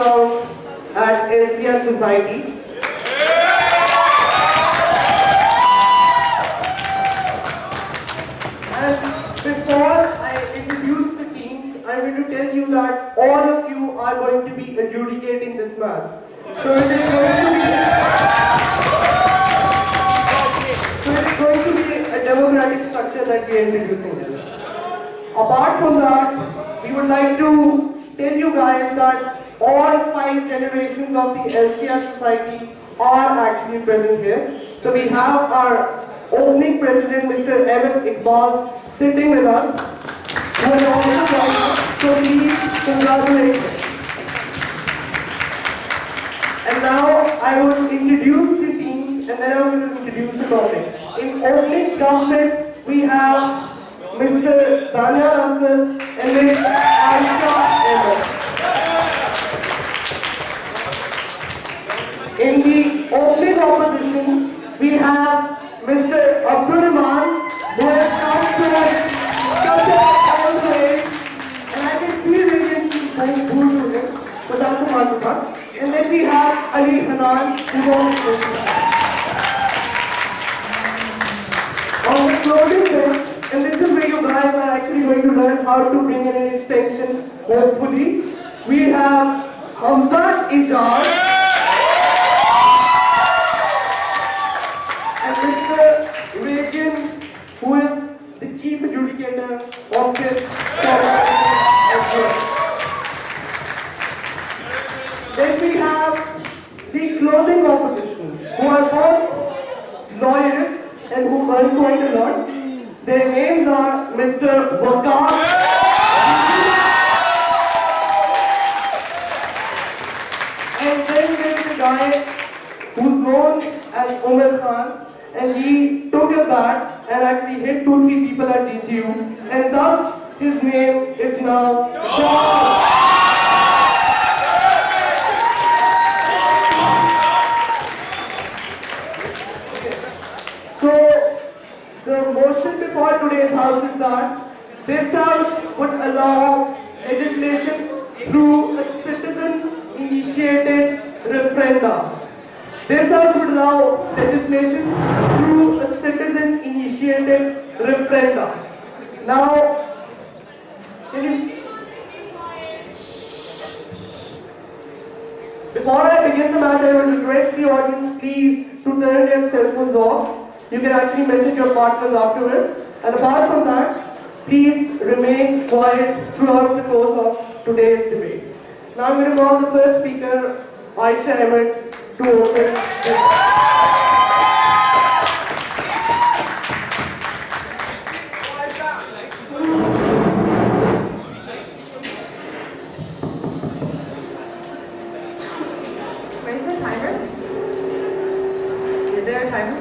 ground at LCR Society. And before I introduce the teams, I'm going to tell you that all of you are going to be adjudicating this match. So it is going to be a democratic structure that we are introducing here. Apart from that, we would like to tell you guys that all 5 generations of the LCR Society are actually present here. So we have our opening president, Mr. Evan Iqbal, sitting with us, who has also joined us. So please congratulate him. And now I will introduce the teams and then I will introduce the topic. In opening government, we have Mr. Dania Russell and Ms. Aisha Ahmed. In the opening opposition, we have Mr. Abdul Rahman, who has come to us such a long way, and I can feel it going through to him, but that's a part of that. And then we have Ali Hanan, who wants on the closing bit, and this is where you guys are actually going to learn how to bring in an extension, hopefully. We have Hamza Ijaz and Mr. Reagan, who is the chief adjudicator of this tournament as well. Then we have the closing opposition, who are both lawyers and who earn quite a lot. Their names are Mr. Waqar and then there is a guy who's known as Umar Khan, and he took a bat and actually hit 2-3 people at DCU, and thus his name is now John. So, the motion before today's House is that this House would allow legislation through a citizen-initiated referenda. This House would allow legislation through a citizen-initiated referenda. Now, before I begin the match, I would request the audience please to turn their cell phones off. You can actually message your partners afterwards. And apart from that, please remain quiet throughout the course of today's debate. Now I'm going to call the first speaker, Aisha Ahmed, to open this. Where's the timer? Is there a timer?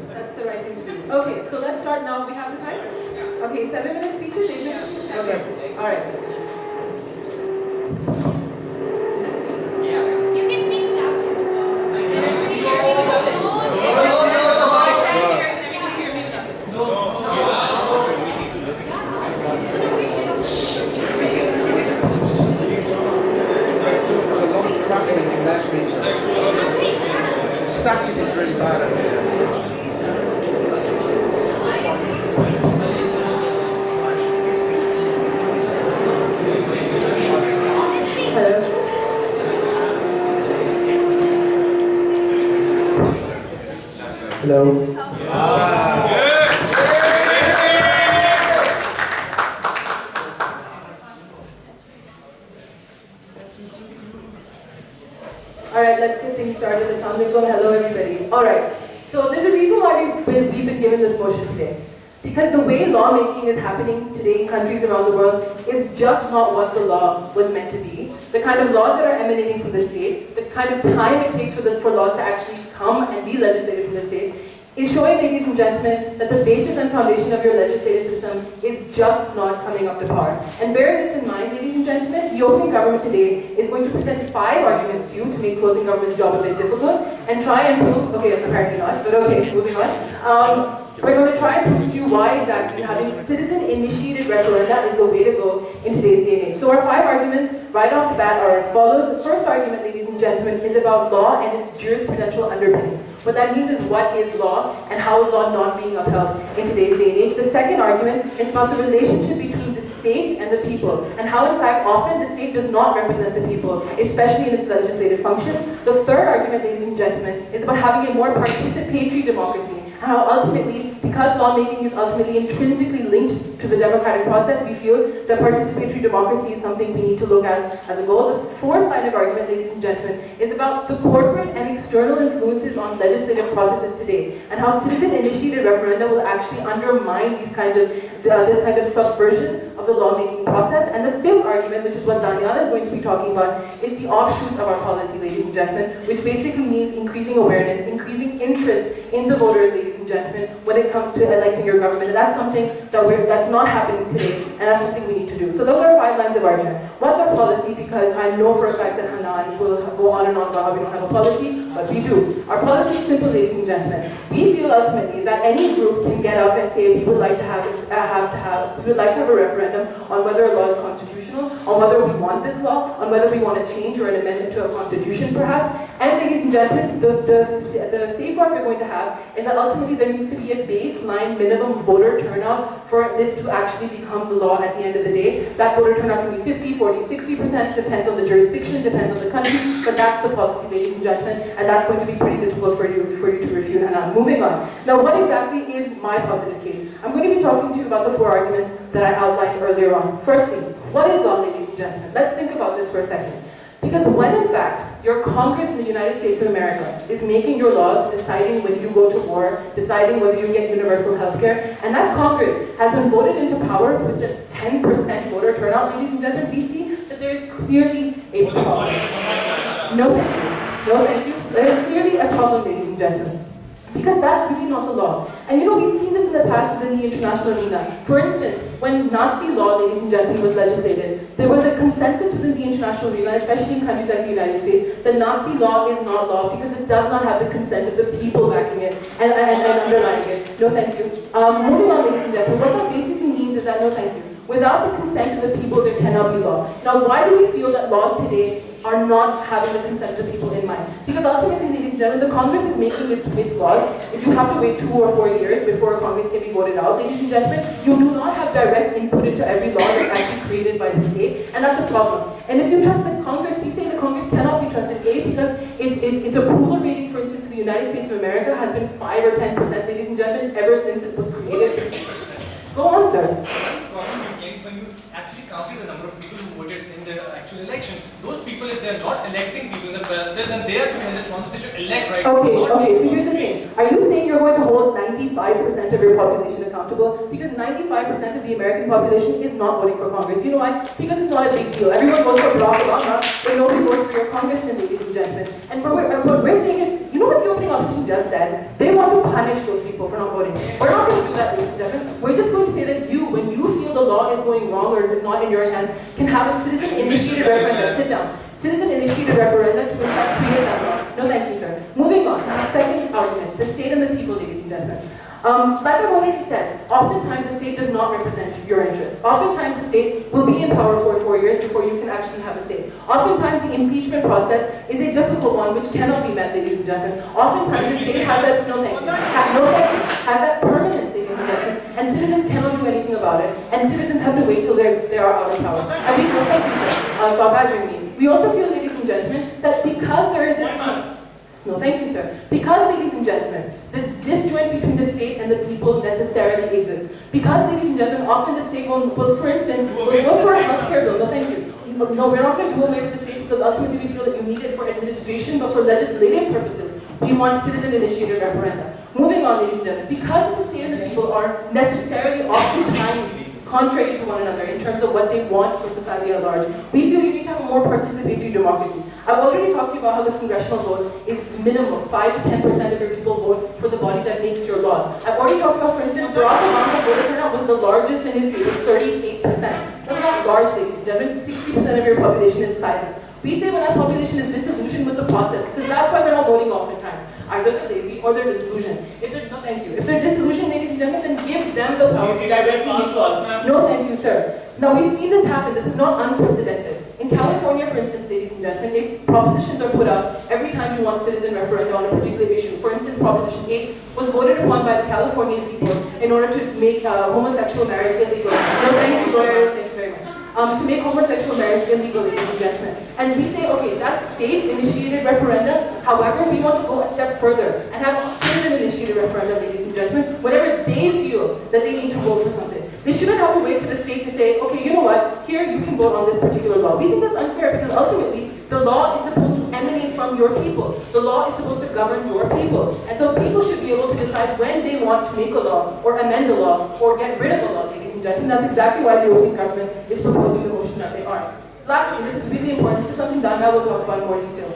That's the right thing to do. Okay, so let's start now. We have the time? Okay, 7-minute speeches, 8 minutes? Okay, alright. You can speak without The static is really bad over here. Hello. we've been given this motion today? Because the way lawmaking is happening today in countries around the world is just not what the law was meant to be. The kind of laws that are emanating from the state, the kind of time it takes for laws to actually come and be legislated from the state, is showing, ladies and gentlemen, that the basis and foundation of your legislative system is just not coming up to par. And bearing this in mind, ladies and gentlemen, the opening government today is going to present 5 arguments to you to make closing government's job a bit difficult and try and prove, okay, apparently not, but okay, moving on. We're going to try and prove to you why exactly having citizen-initiated referenda is the way to go in today's day and age. So our 5 arguments right off the bat are as follows. The first argument, ladies and gentlemen, is about law and its jurisprudential underpinnings. What that means is what is law and how is law not being upheld in today's day and age. The second argument is about the relationship between the state and the people, and how in fact often the state does not represent the people, especially in its legislative function. The third argument, ladies and gentlemen, is about having a more participatory democracy, and how ultimately, because lawmaking is ultimately intrinsically linked to the democratic process, we feel that participatory democracy is something we need to look at as a goal. The fourth line of argument, ladies and gentlemen, is about the corporate and external influences on legislative processes today, and how citizen-initiated referenda will actually undermine these kinds of this kind of subversion of the lawmaking process. And the fifth argument, which is what Daniela is going to be talking about, is the offshoots of our policy, ladies and gentlemen, which basically means increasing awareness, increasing interest in the voters, ladies and gentlemen, when it comes to electing your government. And that's something that's not happening today, and that's something we need to do. So those are 5 lines of argument. What's our policy? Because I know for a fact that Hanan will go on and on about how we don't have a policy, but we do. Our policy is simple, ladies and gentlemen. We feel ultimately that any group can get up and say we would like to have a referendum on whether a law is constitutional, on whether we want this law, on whether we want to change or an amendment to a constitution perhaps. And ladies and gentlemen, the safeguard we're going to have is that ultimately there needs to be a baseline minimum voter turnout for this to actually become the law at the end of the day. That voter turnout can be 50, 40, 60%, depends on the jurisdiction, depends on the country, but that's the policy, ladies and gentlemen, and that's going to be pretty difficult for you to refute. And I'm moving on. Now, what exactly is my positive case? I'm going to be talking to you about the 4 arguments that I outlined earlier on. Firstly, what is law, ladies and gentlemen? Let's think about this for a second. Because when in fact, your Congress in the United States of America is making your laws, deciding when you go to war, deciding whether you get universal health care, and that Congress has been voted into power with the 10% voter turnout, ladies and gentlemen, we see that there is clearly a problem. No thank you. No thank you. There is clearly a problem, ladies and gentlemen. Because that's really not the law. And you know, we've seen this in the past within the international arena. For instance, when Nazi law, ladies and gentlemen, was legislated, there was a consensus within the international arena, especially in countries like the United States, that Nazi law is not law because it does not have the consent of the people backing it and underlying it. No thank you. Moving on, ladies and gentlemen, what that basically means is that no thank you. Without the consent of the people, there cannot be law. Now, why do we feel that laws today are not having the consent of the people in mind? Because ultimately, ladies and gentlemen, the Congress is making its laws. If you have to wait 2 or 4 years before a Congress can be voted out, ladies and gentlemen, you do not have direct input into every law that's actually created by the state, and that's a problem. And if you trust the Congress, we say the Congress cannot be trusted, A, because its approval rating, for instance, in the United States of America has been 5 or 10%, ladies and gentlemen, ever since it was created. Go on, sir. When you actually counted the number of people who voted in the actual election, those people, if they're not electing people in the first place, then they are to be responsible. They should elect right. Okay, so here's the thing. Are you saying you're going to hold 95% of your population accountable? Because 95% of the American population is not voting for Congress. You know why? Because it's not a big deal. Everyone votes for Barack Obama, but nobody votes for your congressman, ladies and gentlemen. And what we're saying is, you know what the opening opposition just said? They want to punish those people for not voting. We're not going to do that, ladies and gentlemen. We're just going to say that you, when you feel the law is going wrong or is not in your hands, can have a citizen-initiated referenda. Sit down. Citizen-initiated referenda to in fact create that law. No, thank you, sir. Moving on. The second argument: the state and the people, ladies and gentlemen. Like I've already said, oftentimes the state does not represent your interests. Oftentimes the state will be in power for 4 years before you can actually have a say. Oftentimes the impeachment process is a difficult one which cannot be met, ladies and gentlemen. Oftentimes the state has that, has that permanence, ladies and gentlemen, and citizens cannot do anything about it, and citizens have to wait till they are out of power. And we feel, thank you, sir, stop badgering me. We also feel, ladies and gentlemen, that because there is this no, thank you, sir. Because, ladies and gentlemen, this disjoint between the state and the people necessarily exists. Because, ladies and gentlemen, often the state will, for instance, will go for a healthcare bill. No, thank you. No, we're not going to do away with the state because ultimately we feel that you need it for administration, but for legislative purposes. We want citizen-initiated referenda. Moving on, ladies and gentlemen, because the state and the people are necessarily oftentimes contrary to one another in terms of what they want for society at large, we feel you need to have a more participatory democracy. I've already talked to you about how the congressional vote is minimum. 5 to 10% of your people vote for the body that makes your laws. I've already talked about, for instance, Barack Obama's voter turnout was the largest in history. It was 38%. That's not large, ladies and gentlemen. 60% of your population is silent. We say when that population is disillusioned with the process, because that's why they're not voting oftentimes. Either they're lazy or they're disillusioned. If they're, no thank you. If they're disillusioned, ladies and gentlemen, then give them the power to directly use laws. No thank you, sir. Now we've seen this happen. This is not unprecedented. In California, for instance, ladies and gentlemen, propositions are put out every time you want citizen referenda on a particular issue. For instance, Proposition 8 was voted upon by the Californian people in order to make homosexual marriage illegal. No thank you, lawyers. Thank you very much. To make homosexual marriage illegal, ladies and gentlemen. And we say, okay, that's state-initiated referenda. However, we want to go a step further and have citizen-initiated referenda, ladies and gentlemen, whenever they feel that they need to vote for something. They shouldn't have to wait for the state to say, okay, you know what, here you can vote on this particular law. We think that's unfair because ultimately, the law is supposed to emanate from your people. The law is supposed to govern your people. And so people should be able to decide when they want to make a law, or amend a law, or get rid of a law, ladies and gentlemen. That's exactly why the European government is proposing the motion that they are. Lastly, this is really important. This is something Dana will talk about in more detail.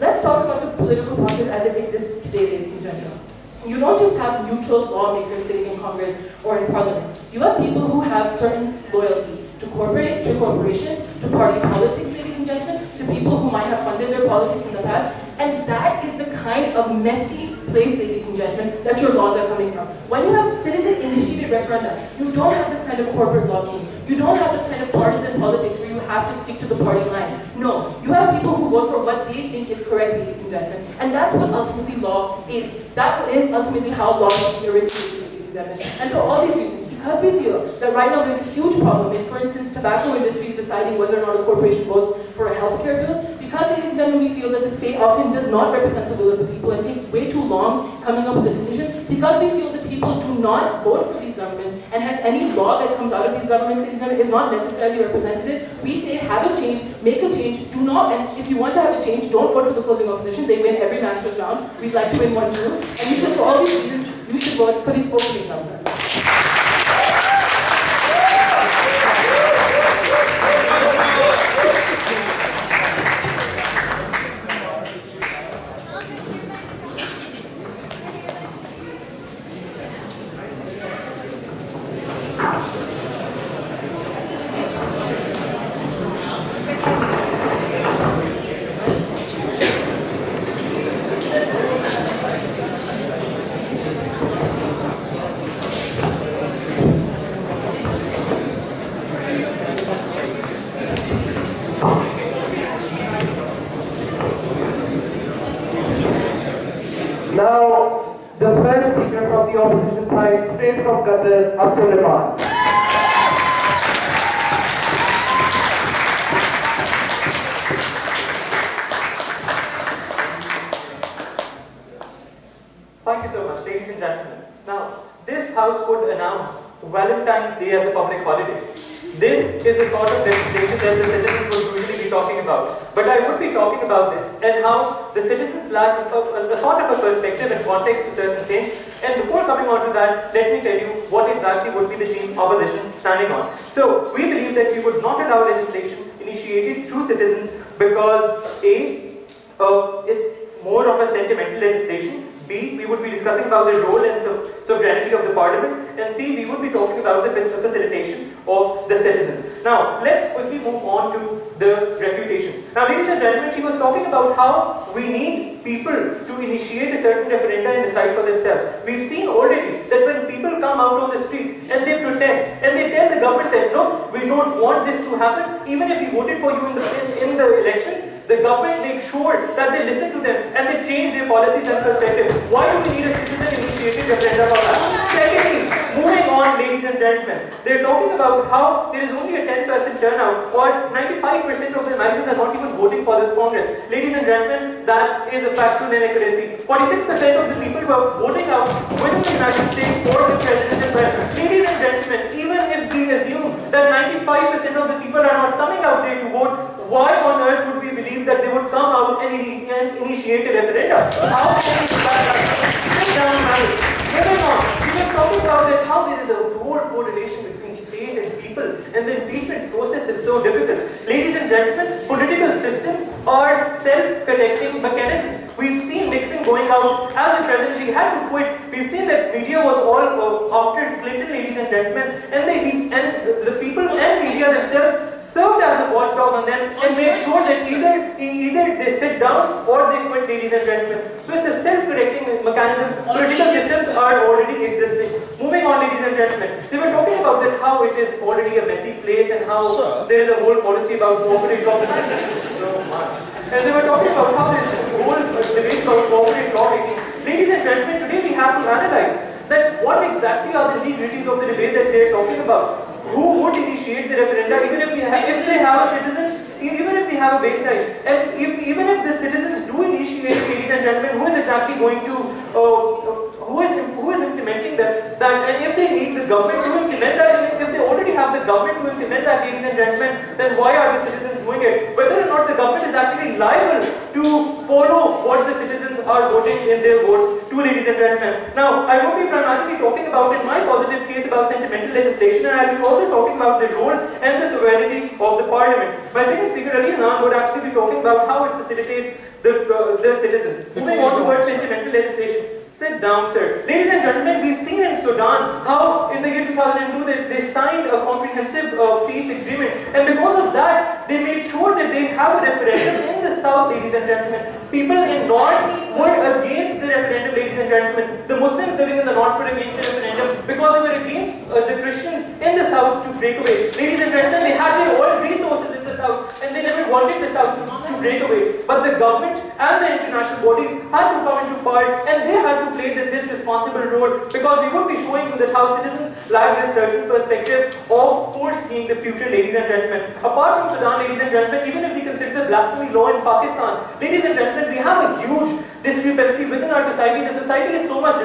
Let's talk about the political process as it exists today, ladies and gentlemen. You don't just have neutral lawmakers sitting in Congress or in Parliament. You have people who have certain loyalties to corporations, to party politics, ladies and gentlemen, to people who might have funded their politics in the past. And that is the kind of messy place, ladies and gentlemen, that your laws are coming from. When you have citizen-initiated referenda, you don't have this kind of corporate lobbying. You don't have this kind of partisan politics where you have to stick to the party line. No, you have people who vote for what they think is correct, ladies and gentlemen. And that's what ultimately law is. That is ultimately how law originates, ladies and gentlemen. And for all these reasons, because we feel that right now there's a huge problem in, for instance, tobacco industries deciding whether or not a corporation votes for a healthcare bill, because, ladies and gentlemen, we feel that the state often does not represent the will of the people and takes way too long coming up with a decision, because we feel that people do not vote for these governments, and hence any law that comes out of these governments is not necessarily representative, we say have a change, make a change, do not, and if you want to have a change, don't vote for the closing opposition, they win every Masters round, we'd like to win one too, and we feel for all these reasons, you should vote for the opening government. Now, the first speaker from the opposition side, straight from Qatar, Abdul Rahman. Thank you so much, ladies and gentlemen. Now, this House would announce Valentine's Day as a public holiday. This is the sort of legislation that the citizens would usually be talking about. But I would be talking about this and how the citizens lack a sort of a perspective and context to certain things. And before coming on to that, let me tell you what exactly would be the team opposition standing on. So, we believe that we would not allow legislation initiated through citizens because A, it's more of a sentimental legislation. B, we would be discussing about the role and sovereignty of the parliament, and C, we would be talking about the facilitation of the citizens. Now, let's quickly move on to the refutation. Now, ladies and gentlemen, she was talking about how we need people to initiate a certain referenda and decide for themselves. We've seen already that when people come out on the streets and they protest and they tell the government that no, we don't want this to happen, even if we voted for you in the elections, the government makes sure that they listen to them and they change their policies and perspective. Why do we need a citizen-initiated referendum for that? Secondly, moving on, ladies and gentlemen, they're talking about how there is only a 10% turnout, or 95% of the Americans are not even voting for the Congress. Ladies and gentlemen, that is a factual inaccuracy. 46% of the people who are voting out within the United States for the president as well. Ladies and gentlemen, even if we assume that 95% of the people are not coming out there to vote, why on earth would we believe that they would come out and initiate a referendum? that? How can we do that? Sit down, man. Moving on. We were talking about that how there is a whole correlation between state and people, and the impeachment process is so difficult. Ladies and gentlemen, political systems are self-correcting mechanisms. We've seen Nixon going out as the president. He had to quit. We've seen that media was all after Clinton, ladies and gentlemen, and the people and media themselves served as a watchdog on them and made sure that either they sit down or they quit, ladies and gentlemen. So it's a self-correcting mechanism. Political systems are already existing. Moving on, ladies and gentlemen, they were talking about that how it is already a messy place and how there is a whole policy about corporate governance. So much. And they were talking about how there is this whole debate about corporate law making. Ladies and gentlemen, today we have to analyze that what exactly are the nitty-gritties of the debate that they are talking about. Who would initiate the referenda, even if they have a citizen, even if we have a baseline, and even if the citizens do initiate, ladies and gentlemen, who is exactly going to, who is implementing that, and if they need the government to implement that, if they already have the government to implement that, ladies and gentlemen, then why are the citizens doing it? Whether or not the government is actually liable to follow what the citizens are voting in their votes to, ladies and gentlemen. Now, I will be primarily talking about in my positive case about sentimental legislation, and I will be also talking about the role and the sovereignty of the parliament. My second speaker, Ali Hanan, would actually be talking about how it facilitates the citizens. Moving on towards sentimental legislation. Sit down, sir. Ladies and gentlemen, we've seen in Sudan how in the year 2002 they signed a comprehensive peace agreement, and because of that, they made sure that they have a referendum in the south, ladies and gentlemen. People in north were against the referendum, ladies and gentlemen. The Muslims living in the north were against the referendum because they were against the Christians in the south to break away. Ladies and gentlemen, they had their oil resources in the south, and they never wanted the south to break away. But the government and the international bodies had to come into part, and they had to play this responsible role, because we would be showing you that how citizens lack this certain perspective of foreseeing the future, ladies and gentlemen. Apart from Sudan, ladies and gentlemen, even if we consider the blasphemy law in Pakistan, ladies and gentlemen, we have a huge discrepancy within our society. The society is so much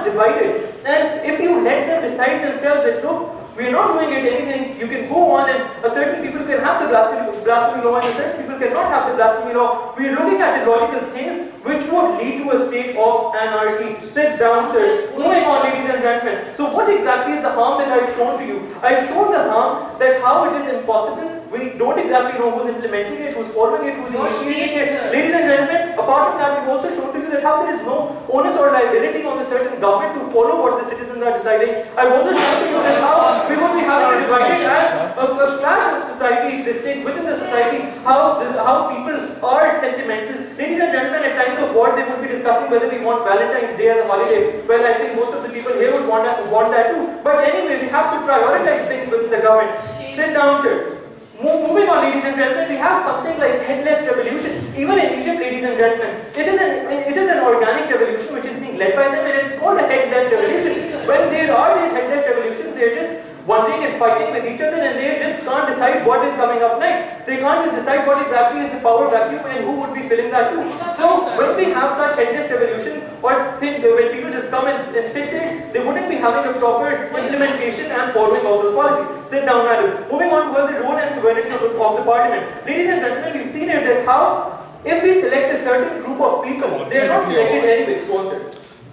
divided, and if you let them decide themselves that, look, we are not doing it anything, you can go on, and certain people can have the blasphemy law and certain people cannot have the blasphemy law. We are looking at illogical things which would lead to a state of anarchy. Sit down, sir. Moving on, ladies and gentlemen. So what exactly is the harm that I've shown to you? I've shown the harm that how it is impossible. We don't exactly know who's implementing it, who's following it, who's initiating it. Ladies and gentlemen, apart from that, we've also shown to you that how there is no onus or liability on the certain government to follow what the citizens are deciding. I've also shown to you that how we would be having a divided as a clash of society existing within the society, how people are sentimental. Ladies and gentlemen, at times of war, they would be discussing whether we want Valentine's Day as a holiday. Well, I think most of the people here would want that too. But anyway, we have to prioritize things within the government. Sit down, sir. Moving on, ladies and gentlemen, we have something like headless revolution. Even in Egypt, ladies and gentlemen, it is an organic revolution which is being led by them, and it's called a headless revolution. When there are these headless revolutions, they're just wandering and fighting with each other, and they just can't decide what is coming up next. They can't just decide what exactly is the power vacuum and who would be filling that too. So when we have such headless revolution, or when people just come and sit there, they wouldn't be having a proper implementation and following of those policies. Sit down, madam. Moving on towards the role and sovereignty of the parliament. Ladies and gentlemen, we've seen here that how if we select a certain group of people, they are not selected anyway.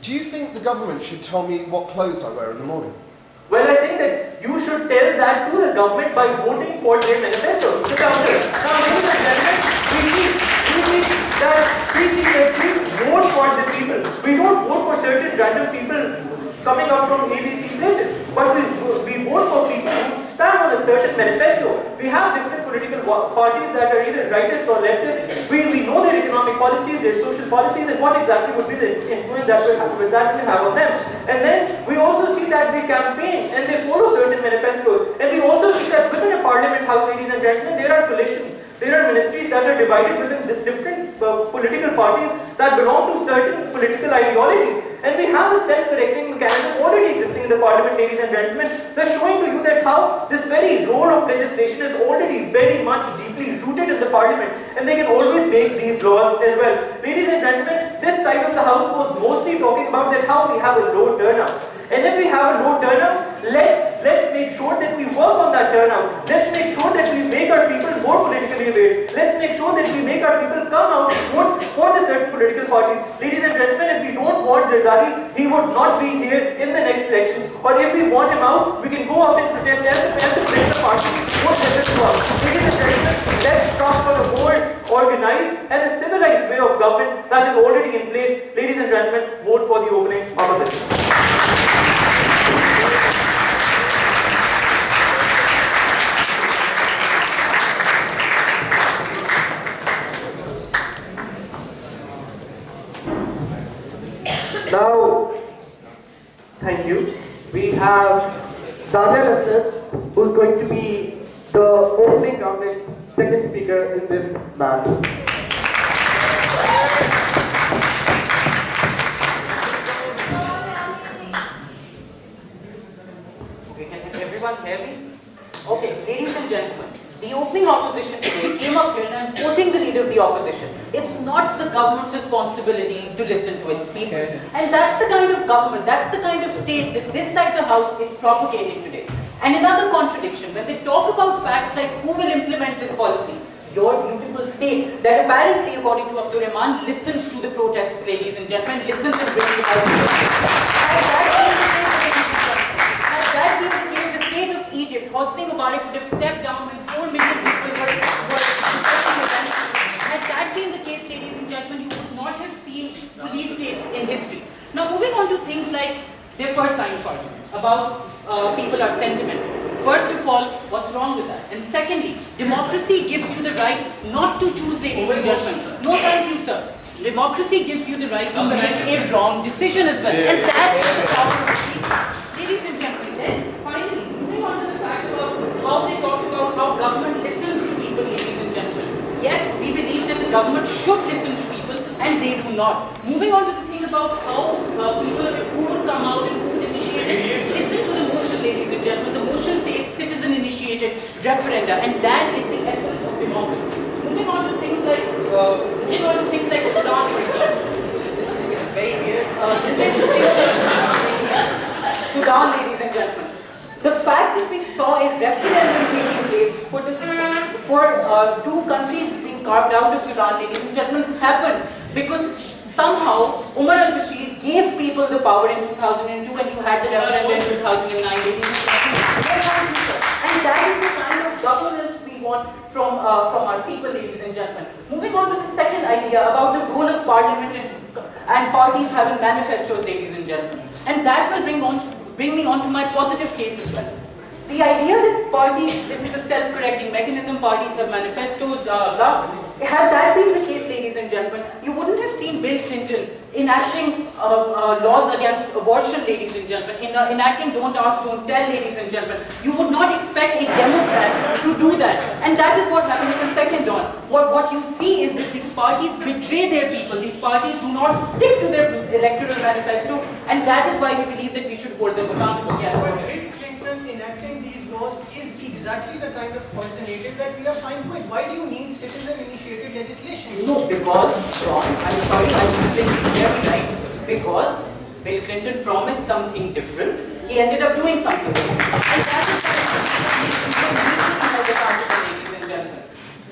Do you think the government should tell me what clothes I wear in the morning? Well, I think that you should tell that to the government by voting for their manifesto. Sit down there. Now, ladies and gentlemen, we see that we vote for the people. We don't vote for certain random people coming up from ABC places, but we vote for people who stand on a certain manifesto. We have different political parties that are either rightist or leftist. We know their economic policies, their social policies, and what exactly would be the influence that will have on them. And then we also see that they campaign and they follow certain manifestos. And we also see that within a parliament house, ladies and gentlemen, there are coalitions. There are ministries that are divided within the different political parties that belong to certain political ideologies. And we have a self-correcting mechanism already existing in the parliament, ladies and gentlemen. They're showing to you that how this very role of legislation is already very much deeply rooted in the parliament, and they can always make these laws as well. Ladies and gentlemen, this side of the house was mostly talking about that how we have a low turnout. And if we have a low turnout, let's make sure that we work on that turnout. Let's make sure that we make our people more politically aware. Let's make sure that we make our people come out and vote for the certain political parties. Ladies and gentlemen, if we don't want Zardari, he would not be here in the next election. Or if we want him out, we can go out and protest as the political party. What let us go out. Ladies and gentlemen, let's talk for a more organized and a civilized way of government that is already in place. Ladies and gentlemen, vote for the opening of a bill. Now, thank you. We have Daniel Assist, who's going to be the opening government second speaker in this match. Okay, can everyone hear me? Okay, ladies and gentlemen, the opening opposition today came up here and I'm quoting the leader of the opposition. It's not the government's responsibility to listen to its people. And that's the kind of government, that's the kind of state that this side of the house is propagating today. And another contradiction, when they talk about facts like who will implement this policy, your beautiful state, that apparently, according to Abdur Rahman, listens to the protests, ladies and gentlemen, listens and brings it out. Had that been the case, the state of Egypt, Hosni Mubarak would have stepped down when 4 million people were protesting events. Had that been the case, ladies and gentlemen, you would not have seen police states in history. Now, moving on to things like their first line of argument about people are sentimental. First of all, what's wrong with that? And secondly, democracy gives you the right not to choose, ladies and gentlemen. No, thank you, sir. Democracy gives you the right to make a wrong decision as well. And that's the problem of people. Ladies and gentlemen, then finally, moving on to the fact about how they talk about how government listens to people, ladies and gentlemen. Yes, we believe that the government should listen to people, and they do not. Moving on to the thing about how people who would come out and who would initiate it. Listen to the motion, ladies and gentlemen. The motion says citizen-initiated referenda, and that is the essence of democracy. Moving on to things like Sudan, for example. This is very weird. Sudan, ladies and gentlemen. The fact that we saw a referendum taking place for two countries being carved out of Sudan, ladies and gentlemen, happened because somehow Umar al-Bashir gave people the power in 2002 and you had the referendum in 2009, ladies and gentlemen. And that is the kind of governance we want from our people, ladies and gentlemen. Moving on to the second idea about the role of parliament and parties having manifestos, ladies and gentlemen. And that will bring me on to my positive case as well. The idea that parties, this is a self-correcting mechanism, parties have manifestos, blah, blah. Had that been the case, ladies and gentlemen, you wouldn't have seen Bill Clinton enacting laws against abortion, ladies and gentlemen, enacting don't ask, don't tell, ladies and gentlemen. You would not expect a Democrat to do that. And that is what happened in the second dawn. What you see is that these parties betray their people. These parties do not stick to their electoral manifesto, and that is why we believe that we should hold them accountable. Yes. Bill Clinton enacting these laws is exactly the kind of alternative that we are fine with. Why do you need citizen-initiated legislation? No, because, John, I'm sorry, I'm very right. Because Bill Clinton promised something different, he ended up doing something different. And that is why ladies and gentlemen.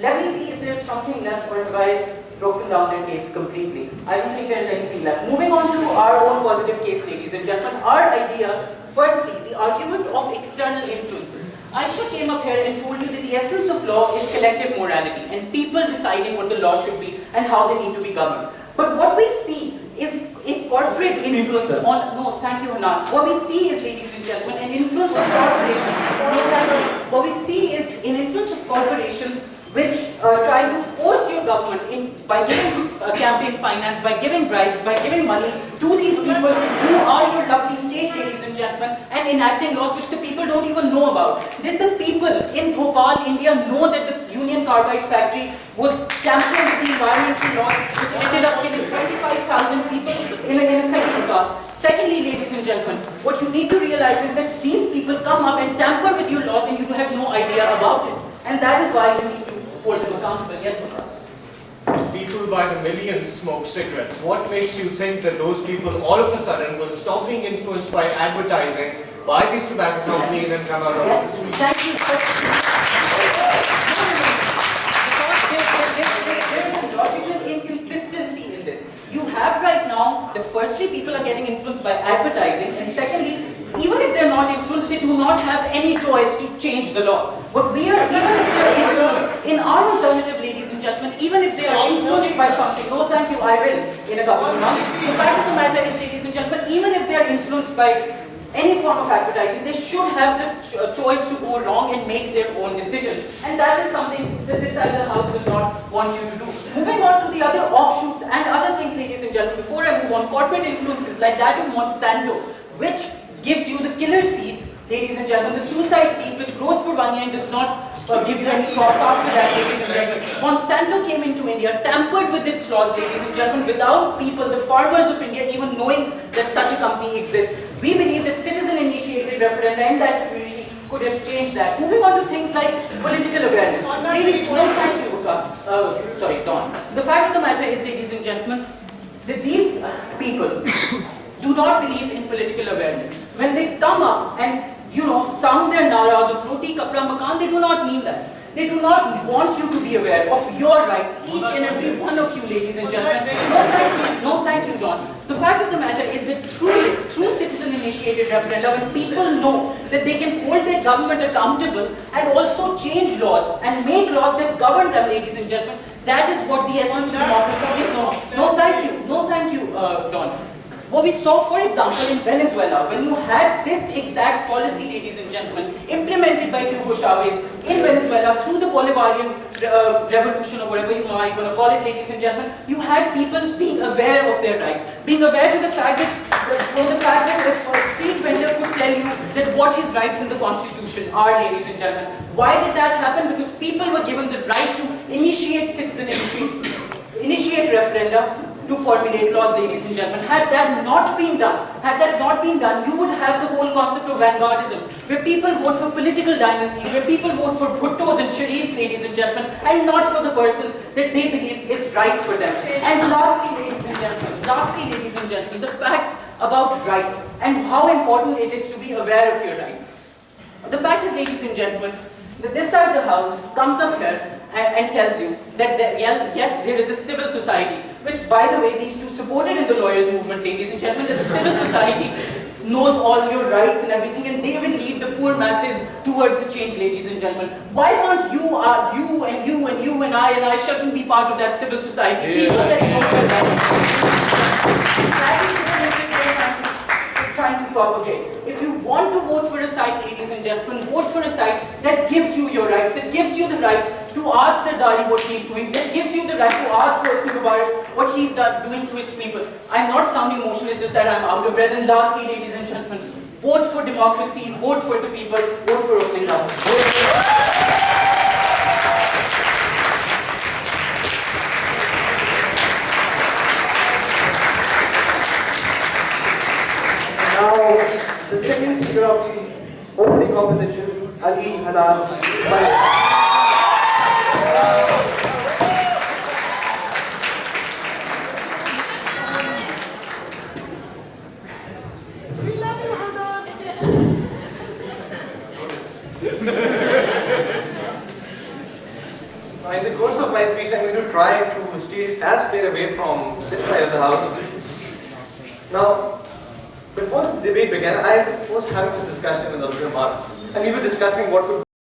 Let me see if there's something left, or have I broken down their case completely. I don't think there's anything left. Moving on to our own positive case, ladies and gentlemen. Our idea, firstly, the argument of external influences. Aisha came up here and told you that the essence of law is collective morality and people deciding what the law should be and how they need to be governed. But what we see is a corporate influence on, no, thank you, Hanan. What we see is, ladies and gentlemen, an influence of corporations. No, thank you. What we see is an influence of corporations which try to force your government by giving campaign finance, by giving bribes, by giving money to these people who are your lovely state, ladies and gentlemen, and enacting laws which the people don't even know about. Did the people in Bhopal, India know that the Union Carbide factory was tampering with the environmental laws which ended up killing 25,000 people in a second class? Secondly, ladies and gentlemen, what you need to realize is that these people come up and tamper with your laws and you have no idea about it. And that is why you need to hold them accountable. Yes, Vikas. people by the millions smoke cigarettes. What makes you think that those people all of a sudden will stop being influenced by advertising by these tobacco companies and come out on the Yes, street? thank you. There is a logical inconsistency in this. You have right now that firstly people are getting influenced by advertising, and secondly, even if they're not influenced, they do not have any choice to change the law. But we are, even if they're influenced, in our alternative, ladies and gentlemen, even if they are influenced by something, no thank you, I will in a couple of months. The fact of the matter is, ladies and gentlemen, even if they are influenced by any form of advertising, they should have the choice to go wrong and make their own decision. And that is something that this side of the house does not want you to do. Moving on to the other offshoots and other things, ladies and gentlemen, before I move on, corporate influences like that of Monsanto, which gives you the killer seed, ladies and gentlemen, the suicide seed, which grows for 1 year and does not give you any crop after that, ladies and gentlemen. Monsanto came into India, tampered with its laws, ladies and gentlemen, without people, the farmers of India, even knowing that such a company exists. We believe that citizen-initiated referenda and that we could have changed that. Moving on to things like political awareness. Ladies, no thank you, sorry, Don. The fact of the matter is, ladies and gentlemen, that these people do not believe in political awareness. When they come up and, sound their naras of roti, kapra, makan, they do not mean that. They do not want you to be aware of your rights, each and every one of you, ladies and gentlemen. No thank you, Don. The fact of the matter is that through this, through citizen-initiated referenda, when people know that they can hold their government accountable and also change laws and make laws that govern them, ladies and gentlemen, that is what the essence of democracy is. No thank you, Don. What we saw, for example, in Venezuela, when you had this exact policy, ladies and gentlemen, implemented by Hugo Chavez in Venezuela through the Bolivarian revolution or whatever you might want to call it, ladies and gentlemen, you had people being aware of their rights, being aware to the fact that, a street vendor could tell you that what his rights in the constitution are, ladies and gentlemen. Why did that happen? Because people were given the right to initiate referenda, to formulate laws, ladies and gentlemen. Had that not been done, you would have the whole concept of vanguardism, where people vote for political dynasties, where people vote for bhuttos and sharifs, ladies and gentlemen, and not for the person that they believe is right for them. And lastly, ladies and gentlemen, the fact about rights and how important it is to be aware of your rights. The fact is, ladies and gentlemen, that this side of the house comes up here and tells you that yes, there is a civil society, which, by the way, these two supported in the lawyers' movement, ladies and gentlemen, that the civil society knows all your rights and everything, and they will lead the poor masses towards a change, ladies and gentlemen. Why can't you and I shouldn't be part of that civil society? People that know your rights. That is the message we're trying to propagate. If you want to vote for a side, ladies and gentlemen, vote for a side that gives you your rights, that gives you the right to ask Sardari what he's doing, that gives you the right to ask Percy Mubarak what he's doing to his people. I'm not sounding emotional, it's just that I'm out of breath. And lastly, ladies and gentlemen, vote for democracy, vote for the people, vote for opening up. Now, the second speaker of the opening opposition, Ali Hanan. In the course of my speech, I'm going to try to stay as far away from this side of the house. Now, before the debate began, I was having this discussion with Dr. Amar, and we were discussing what would